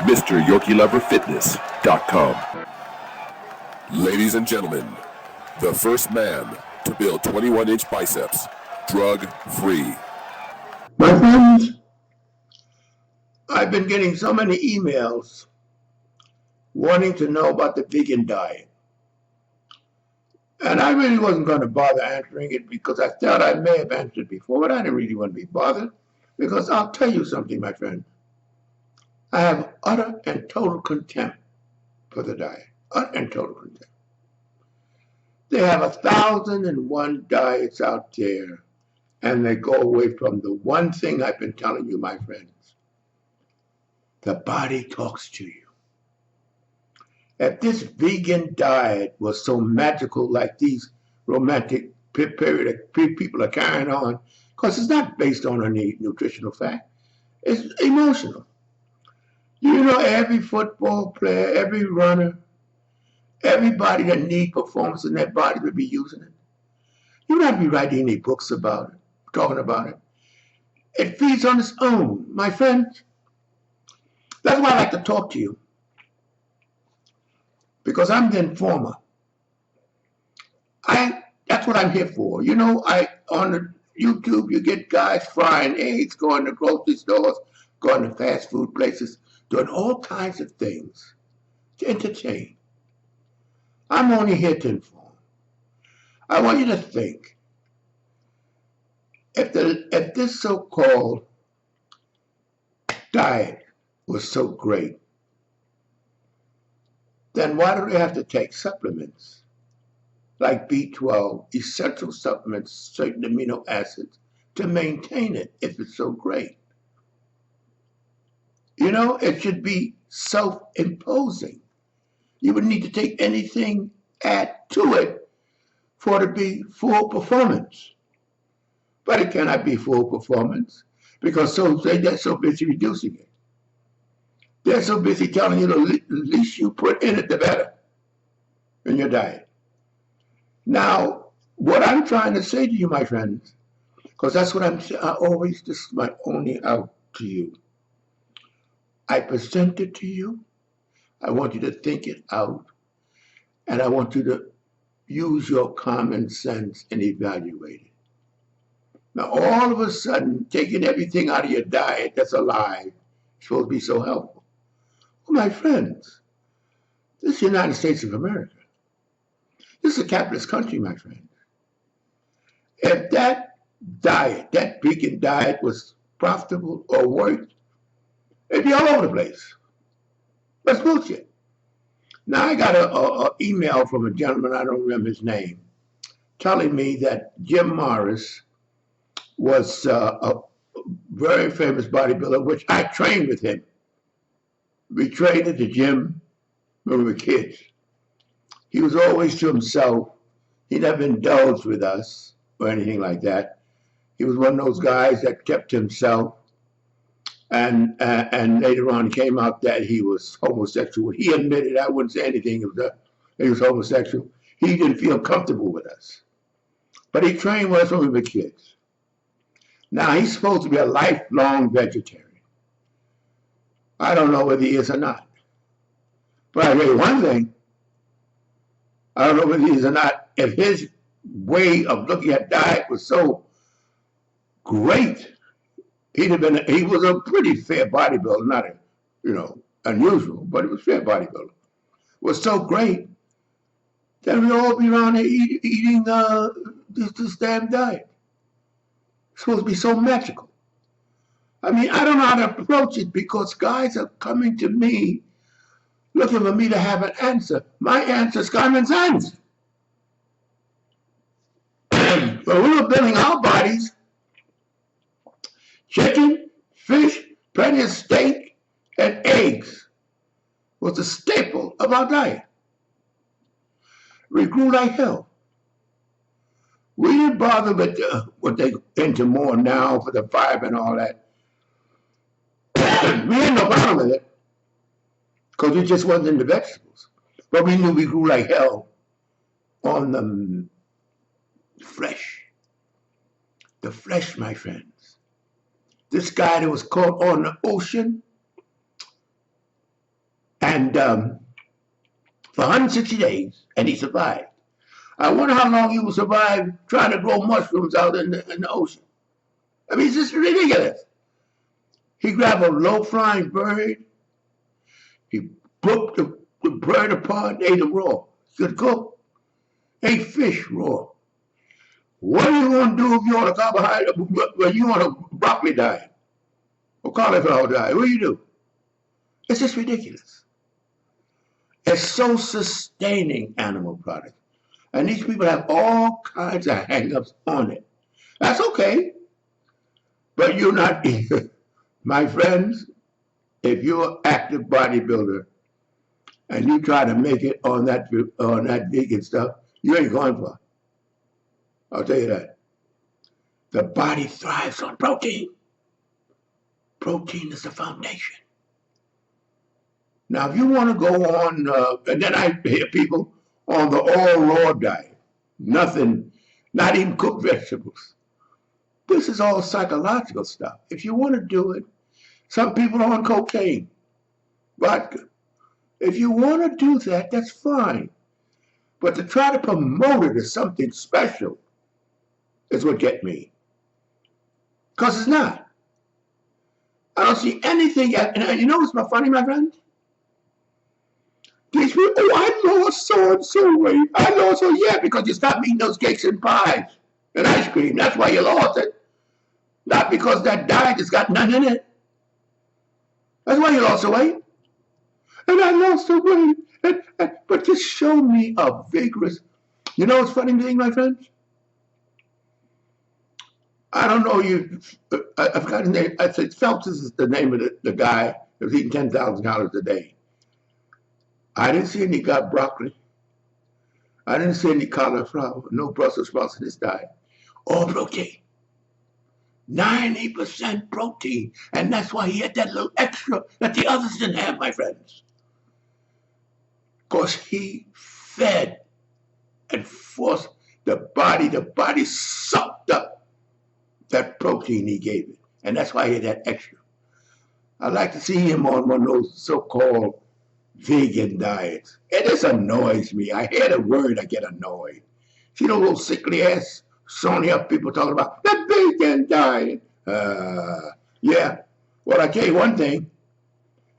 MrYorkieLoverFitness.com. Ladies and gentlemen, the first man to build 21-inch biceps, drug-free. My friends, I've been getting so many emails wanting to know about the vegan diet. And I really wasn't going to bother answering it because I thought I may have answered before, but I didn't really want to be bothered because I'll tell you something, my friend. I have utter and total contempt for the diet. Utter and total contempt. They have 1,001 diets out there, and they go away from the one thing I've been telling you, my friends. The body talks to you. If this vegan diet was so magical like these romantic period people are carrying on, because it's not based on any nutritional fact, it's emotional. You know, every football player, every runner, everybody that needs performance in their body would be using it. You don't have to be writing any books about it, talking about it. It feeds on its own, my friends. That's why I like to talk to you. Because I'm the informer. That's what I'm here for. You know, on the YouTube, you get guys frying eggs, going to grocery stores, going to fast food places, doing all kinds of things to entertain. I'm only here to inform. I want you to think, if this so-called diet was so great, then why do they have to take supplements like B12, essential supplements, certain amino acids, to maintain it if it's so great? You know, it should be self-imposing. You wouldn't need to take anything, add to it for it to be full performance. But it cannot be full performance because they're so busy reducing it. They're so busy telling you the least you put in it, the better in your diet. Now, what I'm trying to say to you, my friends, because that's what this is my only out to you. I present it to you. I want you to think it out. And I want you to use your common sense and evaluate it. Now, all of a sudden, taking everything out of your diet that's alive is supposed to be so helpful. Well, my friends, this is the United States of America. This is a capitalist country, my friend. If that diet, that vegan diet was profitable or worked, it'd be all over the place. That's bullshit. Now, I got an email from a gentleman, I don't remember his name, telling me that Jim Morris was a very famous bodybuilder, which I trained with him. We trained at the gym when we were kids. He was always to himself. He never indulged with us or anything like that. He was one of those guys that kept to himself. And later on, it came out that he was homosexual. He admitted, I wouldn't say anything, he was homosexual. He didn't feel comfortable with us. But he trained with us when we were kids. Now, he's supposed to be a lifelong vegetarian. I don't know whether he is or not. But I tell you one thing, I don't know whether he is or not. If his way of looking at diet was so great, he was a pretty fair bodybuilder, not unusual, but it was fair bodybuilder. Was so great that we'd all be around there eating this damn diet. It's supposed to be so magical. I mean, I don't know how to approach it because guys are coming to me looking for me to have an answer. My answer is common sense. When we were building our bodies, chicken, fish, plenty of steak, and eggs was a staple of our diet. We grew like hell. We didn't bother with what they into more now for the fiber and all that. We had no problem with it because we just wasn't into vegetables. But we knew we grew like hell on the flesh. The flesh, my friends. This guy that was caught on the ocean, And for 160 days, and he survived. I wonder how long he will survive trying to grow mushrooms out in the ocean. I mean, it's just ridiculous. He grabbed a low-flying bird. He broke the bird apart, ate it raw. He could cook. Ate fish raw. What are you going to do if you're on a carbohydrate, when you're on a broccoli diet or cauliflower diet? What do you do? It's just ridiculous. It's so sustaining, animal products. And these people have all kinds of hang-ups on it. That's okay. But you're not either. My friends, if you're an active bodybuilder and you try to make it on that vegan stuff, you ain't going far. I'll tell you that. The body thrives on protein. Protein is the foundation. Now, if you want to go on, and then I hear people on the all raw diet, nothing, not even cooked vegetables. This is all psychological stuff. If you want to do it, some people are on cocaine, vodka. If you want to do that, that's fine. But to try to promote it as something special is what gets me. Because it's not. I don't see anything, and you know what's funny, my friend? These people, oh, I lost so-and-so weight. I lost, so yeah, because you stopped eating those cakes and pies and ice cream. That's why you lost it. Not because that diet has got nothing in it. That's why you lost the weight. And I lost the weight. But just show me a vigorous, you know what's funny thing, my friends? I don't know I forgot his name. I said Phelps is the name of the guy that was eating 10,000 calories a day. I didn't see any gut broccoli. I didn't see any cauliflower, no Brussels sprouts in his diet. All protein. 90% protein. And that's why he had that little extra that the others didn't have, my friends. Because he fed and forced the body sucked up that protein he gave it. And that's why he had that extra. I'd like to see him on one of those so-called vegan diets. It just annoys me. I hear the word, I get annoyed. See those little sickly ass Sony up people talking about the vegan diet. Yeah. Well, I tell you one thing.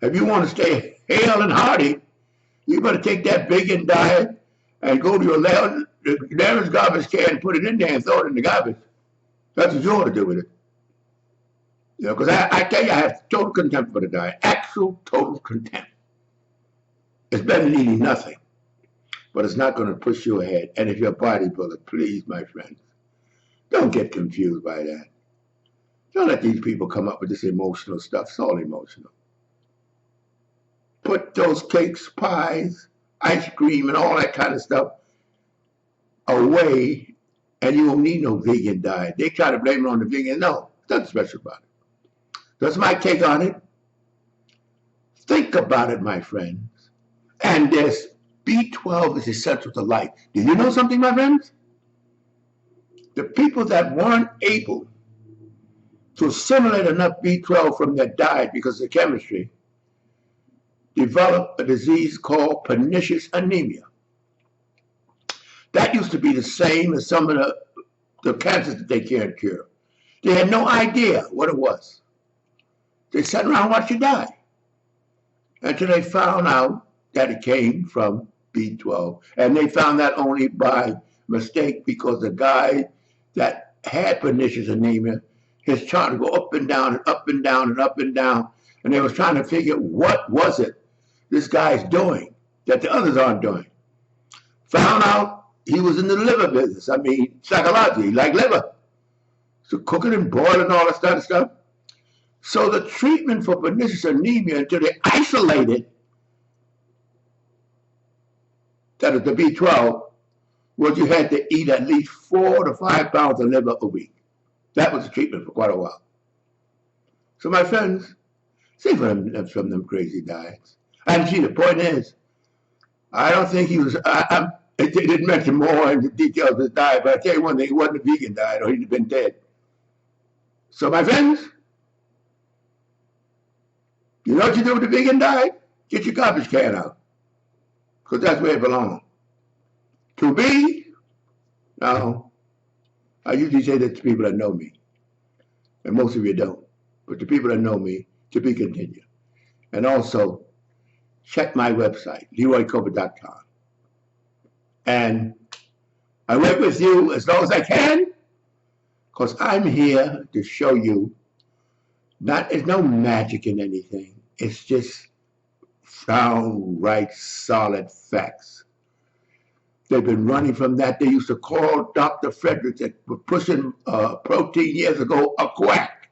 If you want to stay hale and hearty, you better take that vegan diet and go to your Larry's garbage can and put it in there and throw it in the garbage. That's what you ought to do with it. You know, because I tell you, I have total contempt for the diet. Actual total contempt. It's better than eating nothing, but it's not going to push you ahead. And if you're a bodybuilder, please, my friends, don't get confused by that. Don't let these people come up with this emotional stuff. It's all emotional. Put those cakes, pies, ice cream, and all that kind of stuff away, and you won't need no vegan diet. They try to blame it on the vegan. No, nothing special about it. That's my take on it. Think about it, my friends. And this B12 is essential to life. Do you know something, my friends? The people that weren't able to assimilate enough B12 from their diet because of chemistry developed a disease called pernicious anemia. That used to be the same as some of the cancers that they can't cure. They had no idea what it was. They sat around and watched you die until they found out that it came from B12. And they found that only by mistake because the guy that had pernicious anemia, his chart would go up and down and up and down and up and down. And they was trying to figure what was it this guy's doing that the others aren't doing. Found out he was in the liver business. I mean, psychologically, like liver. So cooking and boiling all that kind of stuff. So the treatment for pernicious anemia until they isolated that is the B12, was you had to eat at least 4 to 5 pounds of liver a week. That was the treatment for quite a while. So my friends, stay from them crazy diets. And see, the point is, I don't think he was, it didn't mention more in the details of his diet, but I tell you one thing, it wasn't a vegan diet or he'd have been dead. So my friends, you know what you do with the vegan diet? get your garbage can out, because that's where it belongs. To be, now, I usually say that to people that know me, and most of you don't, but the people that know me, to be continued. And also, check my website, LeroyCover.com. And I work with you as long as I can, because I'm here to show you, there's no magic in anything. It's just sound, right, solid facts. They've been running from that. They used to call Dr. Frederick that was pushing protein years ago a quack.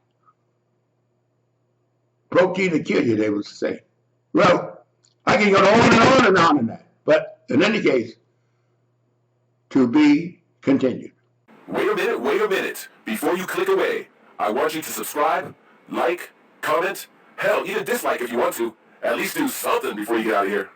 Protein will kill you, they would say. Well, I can go on and on and on in that. But in any case, to be continued. Wait a minute. Before you click away, I want you to subscribe, like, comment, hell, even dislike if you want to. At least do something before you get out of here.